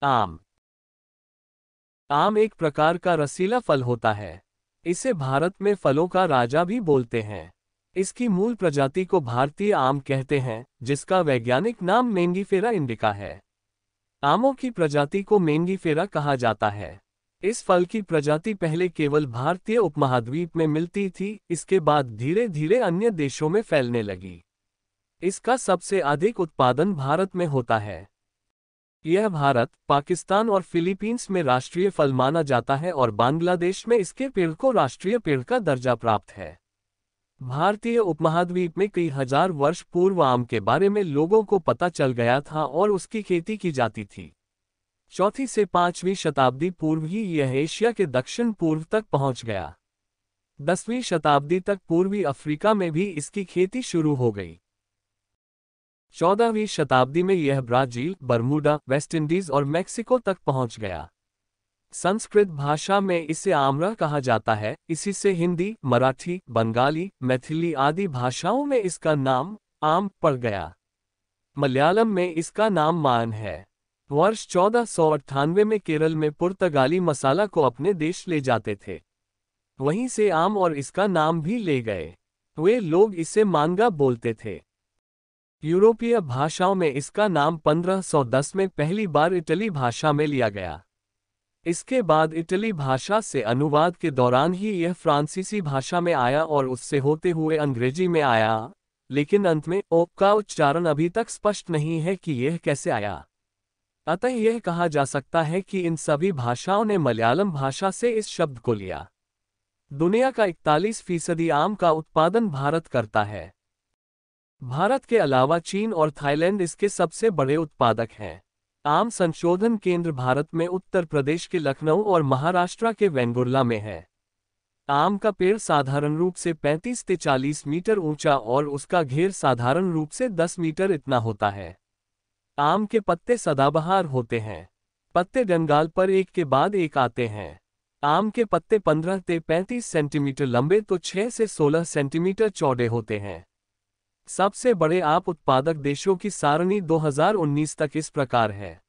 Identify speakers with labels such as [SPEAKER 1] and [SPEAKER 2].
[SPEAKER 1] आम। आम एक प्रकार का रसीला फल होता है। इसे भारत में फलों का राजा भी बोलते हैं। इसकी मूल प्रजाति को भारतीय आम कहते हैं, जिसका वैज्ञानिक नाम मेंगीफेरा इंडिका है। आमों की प्रजाति को मेंगीफेरा कहा जाता है। इस फल की प्रजाति पहले केवल भारतीय उपमहाद्वीप में मिलती थी, इसके बाद धीरे धीरे अन्य देशों में फैलने लगी। इसका सबसे अधिक उत्पादन भारत में होता है। यह भारत, पाकिस्तान और फिलीपींस में राष्ट्रीय फल माना जाता है और बांग्लादेश में इसके पेड़ को राष्ट्रीय पेड़ का दर्जा प्राप्त है। भारतीय उपमहाद्वीप में कई हजार वर्ष पूर्व आम के बारे में लोगों को पता चल गया था और उसकी खेती की जाती थी। 4वीं से 5वीं शताब्दी पूर्व ही यह एशिया के दक्षिण पूर्व तक पहुंच गया। 10वीं शताब्दी तक पूर्वी अफ्रीका में भी इसकी खेती शुरू हो गई। 14वीं शताब्दी में यह ब्राजील, बरमूडा, वेस्ट इंडीज और मेक्सिको तक पहुंच गया। संस्कृत भाषा में इसे आम्र कहा जाता है। इसी से हिंदी, मराठी, बंगाली, मैथिली आदि भाषाओं में इसका नाम आम पड़ गया। मलयालम में इसका नाम मान है। वर्ष 1498 में केरल में पुर्तगाली मसाला को अपने देश ले जाते थे। वहीं से आम और इसका नाम भी ले गए। वे लोग इसे मांगा बोलते थे। यूरोपीय भाषाओं में इसका नाम 1510 में पहली बार इटली भाषा में लिया गया। इसके बाद इटली भाषा से अनुवाद के दौरान ही यह फ्रांसीसी भाषा में आया और उससे होते हुए अंग्रेजी में आया, लेकिन अंत में ओ का उच्चारण अभी तक स्पष्ट नहीं है कि यह कैसे आया। अतः यह कहा जा सकता है कि इन सभी भाषाओं ने मलयालम भाषा से इस शब्द को लिया। दुनिया का 41% आम का उत्पादन भारत करता है। भारत के अलावा चीन और थाईलैंड इसके सबसे बड़े उत्पादक हैं। आम संशोधन केंद्र भारत में उत्तर प्रदेश के लखनऊ और महाराष्ट्र के वेंगुर्ला में है। आम का पेड़ साधारण रूप से 35 से 40 मीटर ऊंचा और उसका घेर साधारण रूप से 10 मीटर इतना होता है। आम के पत्ते सदाबहार होते हैं। पत्ते डंगाल पर एक के बाद एक आते हैं। आम के पत्ते 15 से 35 सेंटीमीटर लंबे तो 6 से 16 सेंटीमीटर चौड़े होते हैं। सबसे बड़े आम उत्पादक देशों की सारणी 2019 तक इस प्रकार है।